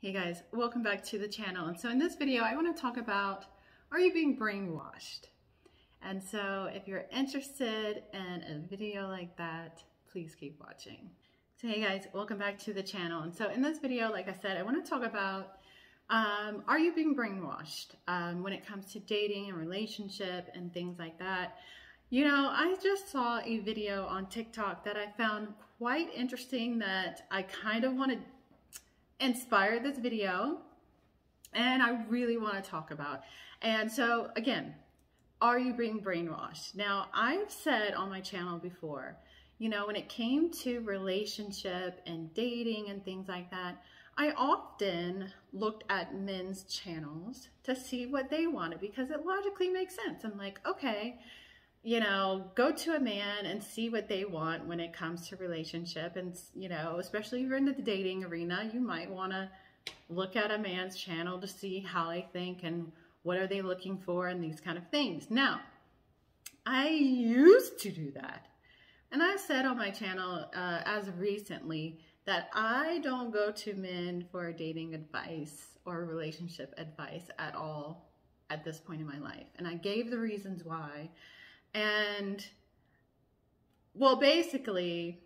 Hey guys, welcome back to the channel. And so in this video, I want to talk about, are you being brainwashed? And so if you're interested in a video like that, please keep watching. So hey guys, welcome back to the channel. And so in this video, like I said, I want to talk about, are you being brainwashed when it comes to dating and relationship and things like that? You know, I just saw a video on TikTok that I found quite interesting that I kind of want to inspire this video and I really want to talk about. And so again, are you being brainwashed? Now, I've said on my channel before, you know, when it came to relationship and dating and things like that, I often looked at men's channels to see what they wanted because it logically makes sense. I'm like, okay, you know, go to a man and see what they want when it comes to relationship. And, you know, especially if you're in the dating arena, you might want to look at a man's channel to see how they think and what are they looking for and these kind of things. Now, I used to do that. And I've said on my channel as of recently that I don't go to men for dating advice or relationship advice at all at this point in my life. And I gave the reasons why. And well, basically,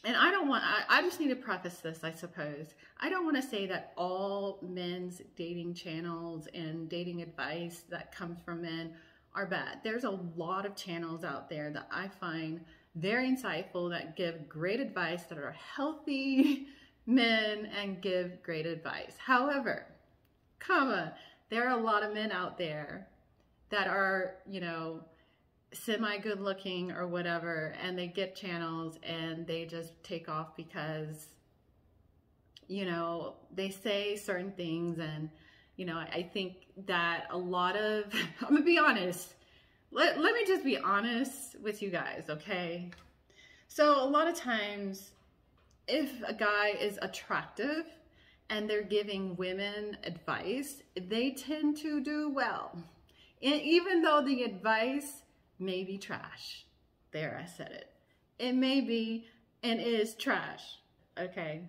and I just need to preface this, I suppose. I don't want to say that all men's dating channels and dating advice that comes from men are bad. There's a lot of channels out there that I find very insightful that give great advice, that are healthy men and give great advice. However, there are a lot of men out there that are, you know, semi-good looking or whatever, and they get channels and they just take off because, you know, they say certain things. And, you know, I think that a lot of, I'm gonna be honest, let me just be honest with you guys, okay? So a lot of times, if a guy is attractive and they're giving women advice, they tend to do well. And even though the advice may be trash. There, I said it. It may be and is trash, okay?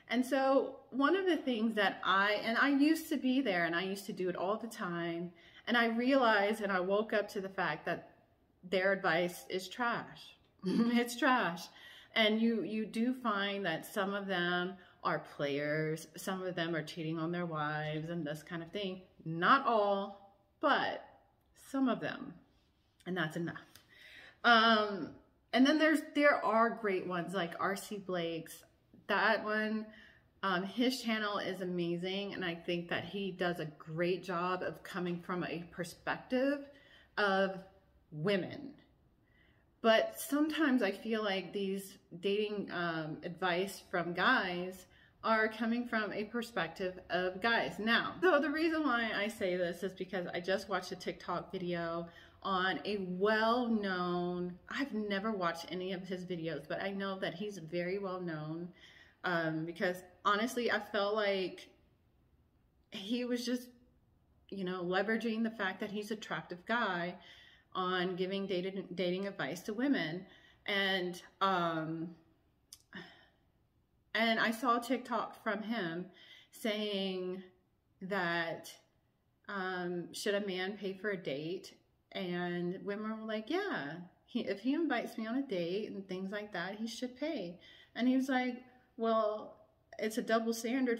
And so one of the things that I used to be there and I used to do it all the time, and I realized and I woke up to the fact that their advice is trash. It's trash. And you do find that some of them are players, some of them are cheating on their wives and this kind of thing. Not all, but some of them. And that's enough. And then there are great ones like R.C. Blake's. That one, his channel is amazing. And I think that he does a great job of coming from a perspective of women. But sometimes I feel like these dating advice from guys are coming from a perspective of guys. Now, so the reason why I say this is because I just watched a TikTok video on a well-known, I've never watched any of his videos, but I know that he's very well known because honestly, I felt like he was just, you know, leveraging the fact that he's an attractive guy on giving dating advice to women. And I saw a TikTok from him saying that should a man pay for a date? And women were like, yeah, if he invites me on a date and things like that, he should pay. And he was like, well, it's a double standard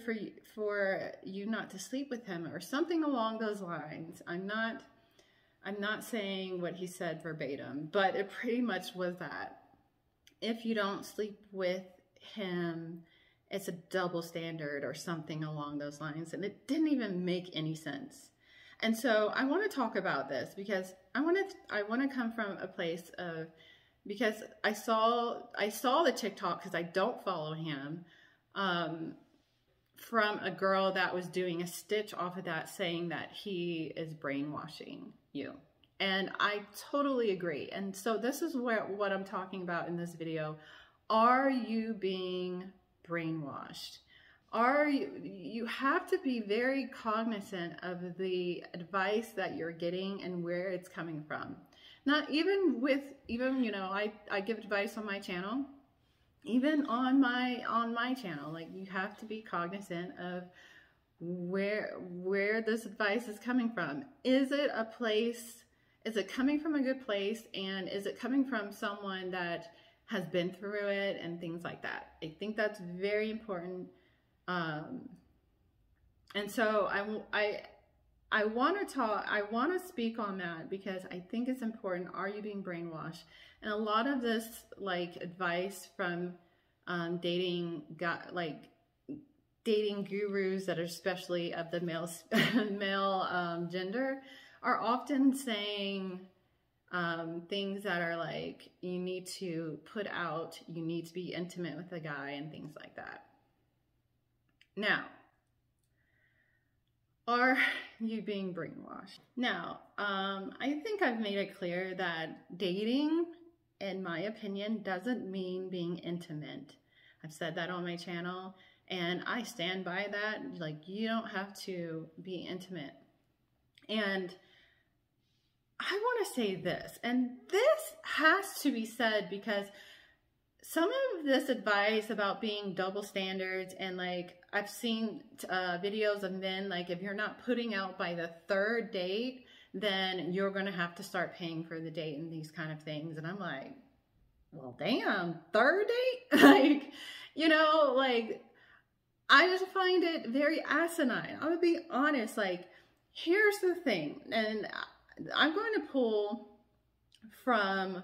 for you not to sleep with him or something along those lines. I'm not saying what he said verbatim, but it pretty much was that if you don't sleep with him, it's a double standard or something along those lines. And it didn't even make any sense. And so I want to talk about this because I want to come from a place of, because I saw the TikTok, because I don't follow him, from a girl that was doing a stitch off of that saying that he is brainwashing you. And I totally agree. And so this is what I'm talking about in this video. Are you being brainwashed? You have to be very cognizant of the advice that you're getting and where it's coming from. Not even you know, I give advice on my channel, even on my channel, like you have to be cognizant of where this advice is coming from. Is it a place, is it coming from a good place, and is it coming from someone that has been through it and things like that? I think that's very important. And so I want to speak on that because I think it's important. Are you being brainwashed? And a lot of this like advice from dating gurus that are especially of the male gender are often saying things that are like, you need to put out, you need to be intimate with a guy and things like that. Now, are you being brainwashed? Now, I think I've made it clear that dating, in my opinion, doesn't mean being intimate. I've said that on my channel, and I stand by that. Like, you don't have to be intimate. And I want to say this, and this has to be said because some of this advice about being double standards, and like I've seen videos of men, like if you're not putting out by the third date, then you're going to have to start paying for the date and these kind of things. And I'm like, well, damn, third date? Like, you know, like I just find it very asinine. I'm going to be honest. Like, here's the thing, and I'm going to pull from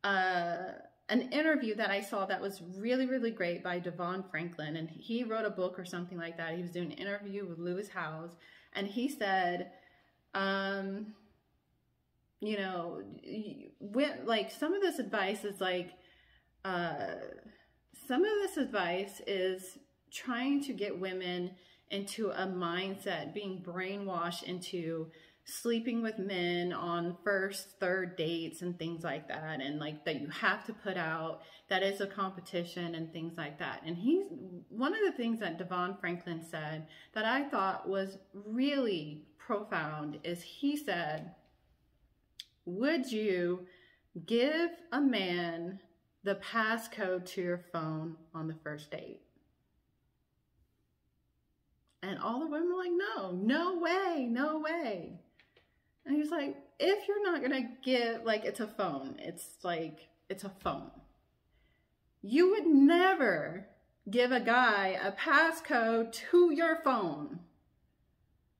an interview that I saw that was really, really great by Devon Franklin. And he wrote a book or something like that. He was doing an interview with Lewis Howes. And he said, you know, like some of this advice is like, some of this advice is trying to get women into a mindset, being brainwashed into sleeping with men on first, third dates and things like that. And like that you have to put out, that is a competition and things like that. And one of the things that Devon Franklin said that I thought was really profound is he said, would you give a man the passcode to your phone on the first date? And all the women were like, no, no way, no way. And he's like, if you're not going to give, like, it's a phone. It's like, it's a phone. You would never give a guy a passcode to your phone,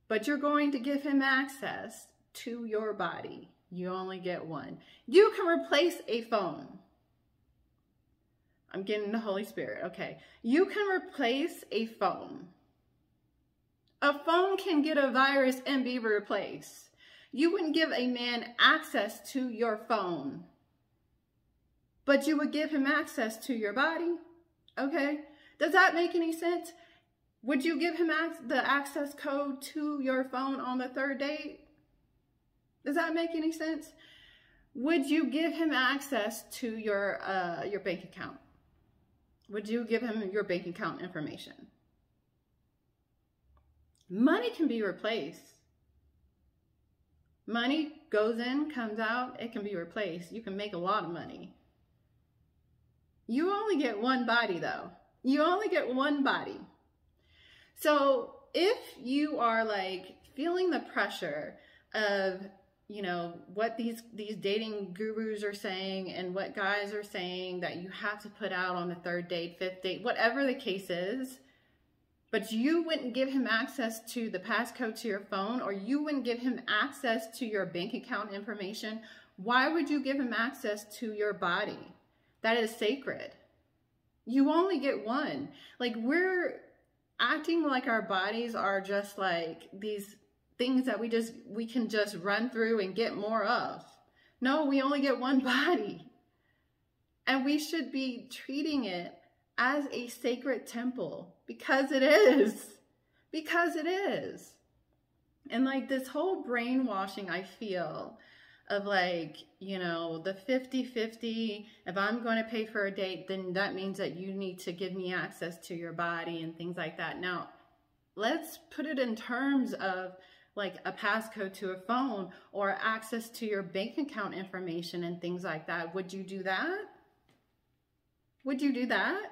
but you're going to give him access to your body. You only get one. You can replace a phone. I'm getting the Holy Spirit. Okay. You can replace a phone. A phone can get a virus and be replaced. You wouldn't give a man access to your phone, but you would give him access to your body. Okay? Does that make any sense? Would you give him the access code to your phone on the third date? Does that make any sense? Would you give him access to your bank account? Would you give him your bank account information? Money can be replaced. Money goes in, comes out, it can be replaced. You can make a lot of money. You only get one body though. You only get one body. So if you are like feeling the pressure of, you know, what these dating gurus are saying and what guys are saying that you have to put out on the third date, fifth date, whatever the case is, but you wouldn't give him access to the passcode to your phone, or you wouldn't give him access to your bank account information, why would you give him access to your body? That is sacred. You only get one. Like, we're acting like our bodies are just like these things that we can just run through and get more of. No, we only get one body. And we should be treating it as a sacred temple, because it is. Because it is. And like this whole brainwashing, I feel, of like, you know, the 50-50, if I'm going to pay for a date, then that means that you need to give me access to your body and things like that. Now, let's put it in terms of like a passcode to a phone or access to your bank account information and things like that. Would you do that? Would you do that?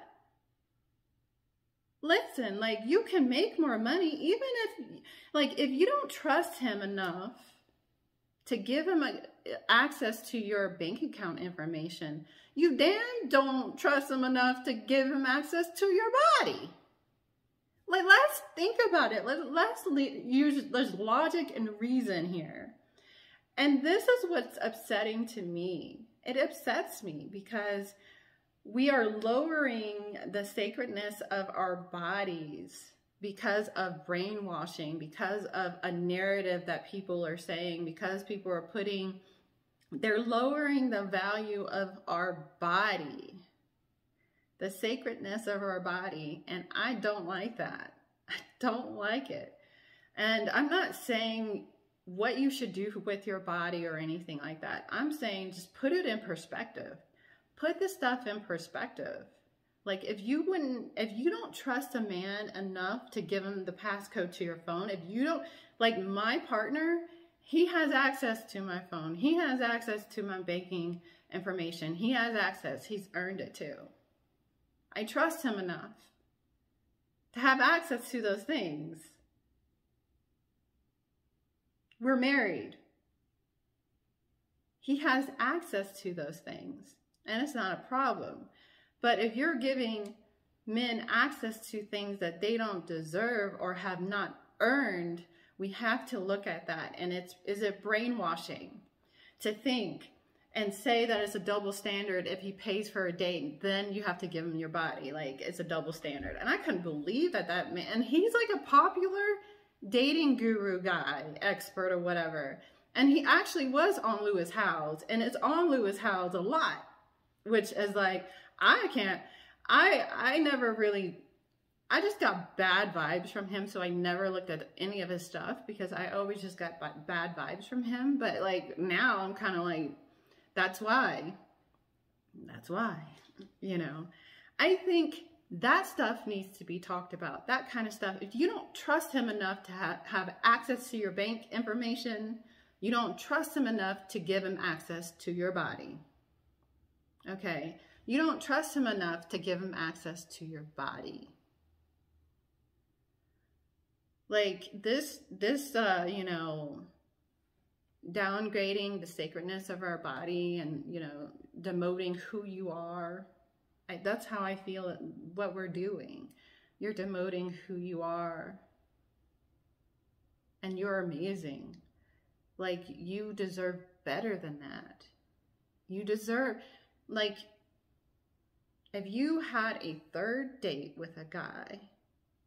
listen, like, you can make more money even if you don't trust him enough to give him access to your bank account information, you damn don't trust him enough to give him access to your body. Like, let's think about it. Let's use, there's logic and reason here. And this is what's upsetting to me. It upsets me because we are lowering the sacredness of our bodies because of brainwashing, because of a narrative that people are saying, because people are they're lowering the value of our body, the sacredness of our body. And I don't like that. I don't like it. And I'm not saying what you should do with your body or anything like that. I'm saying just put it in perspective. Put this stuff in perspective. Like, if you don't trust a man enough to give him the passcode to your phone, if you don't, like my partner, he has access to my phone. He has access to my banking information. He has access. He's earned it too. I trust him enough to have access to those things. We're married. He has access to those things, and it's not a problem. But if you're giving men access to things that they don't deserve or have not earned, we have to look at that. And is it brainwashing to think and say that it's a double standard if he pays for a date, then you have to give him your body? Like, it's a double standard. And I couldn't believe that man, and he's like a popular dating guru guy, expert or whatever. And he actually was on Lewis Howes, and it's on Lewis Howes a lot, which is like, I never really, I just got bad vibes from him. So I never looked at any of his stuff because I always just got bad vibes from him. But like, now I'm kind of like, that's why, you know. I think that stuff needs to be talked about, that kind of stuff. If you don't trust him enough to have access to your bank information, you don't trust him enough to give him access to your body. Okay? You don't trust him enough to give him access to your body. Like, this, you know, downgrading the sacredness of our body and, you know, demoting who you are. That's how I feel what we're doing. You're demoting who you are. And you're amazing. Like, you deserve better than that. You deserve, like, if you had a third date with a guy,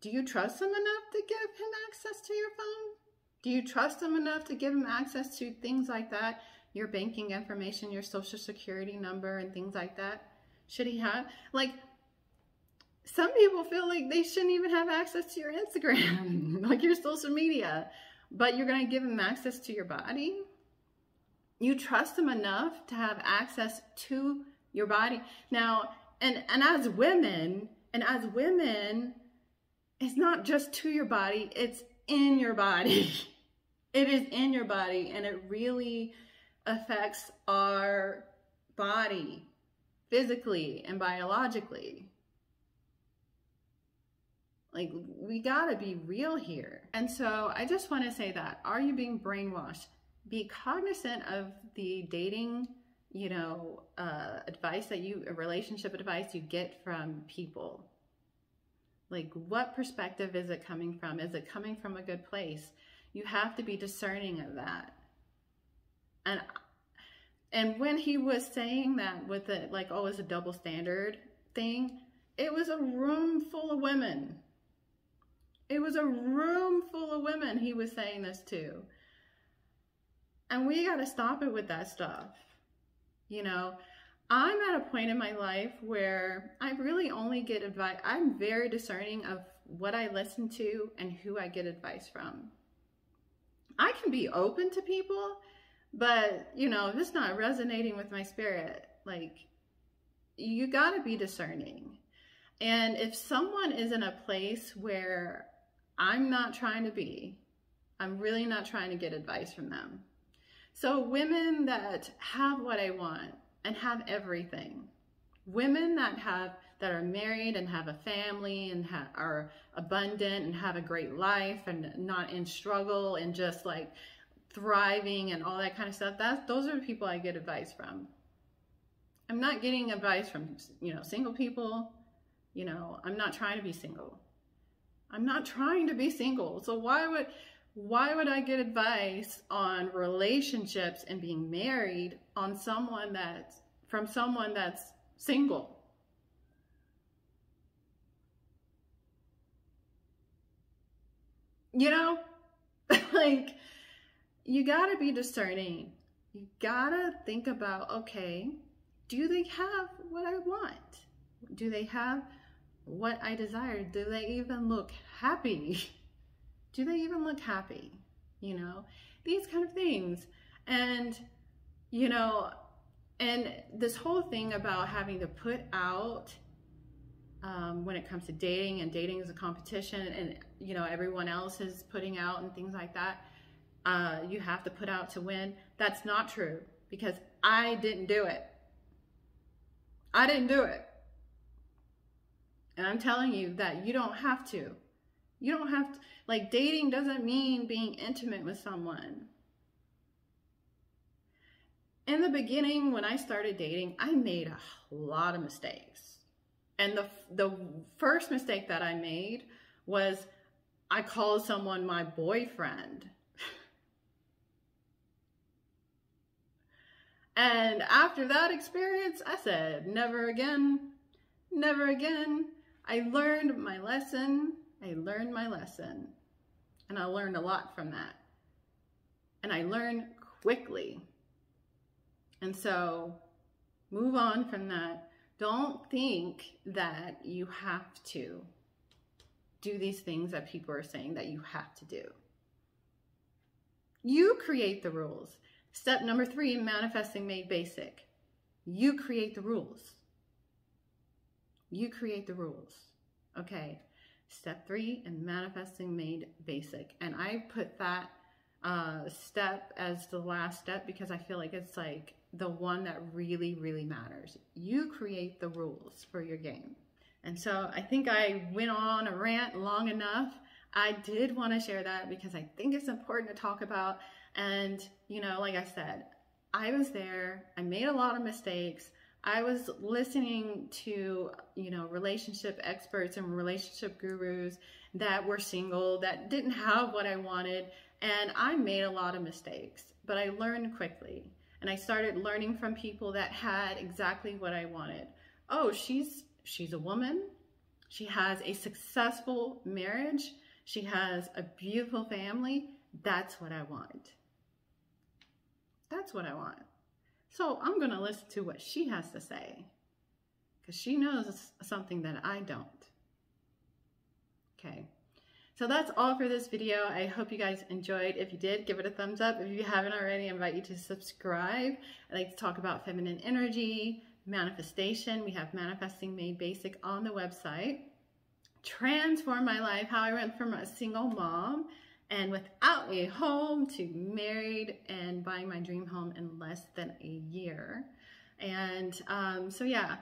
do you trust him enough to give him access to your phone? Do you trust him enough to give him access to things like that? Your banking information, your social security number, and things like that? Should he have? Like, some people feel like they shouldn't even have access to your Instagram, like your social media, but you're going to give him access to your body? You trust him enough to have access to your body? Now, and as women, it's not just to your body, it's in your body. It is in your body, and it really affects our body physically and biologically. Like, we gotta be real here. And so I just want to say that, are you being brainwashed? Be cognizant of the dating, you know, advice that relationship advice you get from people. Like, what perspective is it coming from? Is it coming from a good place? You have to be discerning of that. And when he was saying that with it, like, oh, it's a double standard thing, it was a room full of women. It was a room full of women he was saying this to. And we got to stop it with that stuff. You know, I'm at a point in my life where I really only get advice. I'm very discerning of what I listen to and who I get advice from. I can be open to people, but, you know, if it's not resonating with my spirit, like, you got to be discerning. And if someone is in a place where I'm not trying to be, I'm really not trying to get advice from them. So women that have what I want and have everything, women that that are married and have a family and are abundant and have a great life and not in struggle and just like thriving and all that kind of stuff. Those are the people I get advice from. I'm not getting advice from, single people. I'm not trying to be single. I'm not trying to be single. So why would I get advice on relationships and being married on from someone that's single? Like, you gotta be discerning. You gotta think about, okay, do they have what I want? Do they have what I desire? Do they even look happy? Do they even look happy? These kind of things. And, and this whole thing about having to put out, when it comes to dating, and dating is a competition, and, everyone else is putting out and things like that. You have to put out to win. That's not true, because I didn't do it. I didn't do it. And I'm telling you that you don't have to. You don't have to. Like, dating doesn't mean being intimate with someone. In the beginning, when I started dating, I made a lot of mistakes. And the first mistake that I made was I called someone my boyfriend. And after that experience, I said, never again, never again. I learned my lesson. And I learned a lot from that. And I learned quickly. And so move on from that. Don't think that you have to do these things that people are saying that you have to do. You create the rules. Step number 3, manifesting made basic. You create the rules. You create the rules. Okay. Step 3, and manifesting made basic. And I put that step as the last step because I feel like it's like the one that really, really matters. You create the rules for your game. And so I think I went on a rant long enough. I did want to share that because I think it's important to talk about. And, like I said, I was there. I made a lot of mistakes. I was listening to, relationship experts and relationship gurus that were single, that didn't have what I wanted. And I made a lot of mistakes, but I learned quickly. And I started learning from people that had exactly what I wanted. Oh, she's a woman. She has a successful marriage. She has a beautiful family. That's what I want. That's what I want. So I'm going to listen to what she has to say because she knows something that I don't. Okay. So that's all for this video. I hope you guys enjoyed. If you did, give it a thumbs up. If you haven't already, I invite you to subscribe. I like to talk about feminine energy, manifestation. We have Manifesting Made Basic on the website. Transform my life, how I went from a single mom and without a home to married and buying my dream home in less than a year. And so yeah,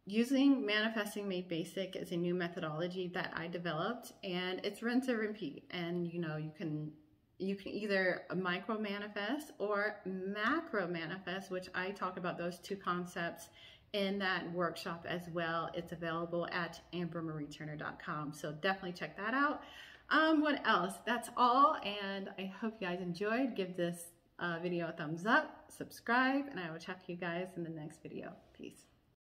using Manifesting Made Basic is a new methodology that I developed, and it's rinse and repeat. And you can either micro manifest or macro manifest, which I talk about those two concepts in that workshop as well. It's available at ambermarieturner.com. So definitely check that out. What else? That's all, and I hope you guys enjoyed. Give this video a thumbs up, subscribe, and I will chat to you guys in the next video. Peace.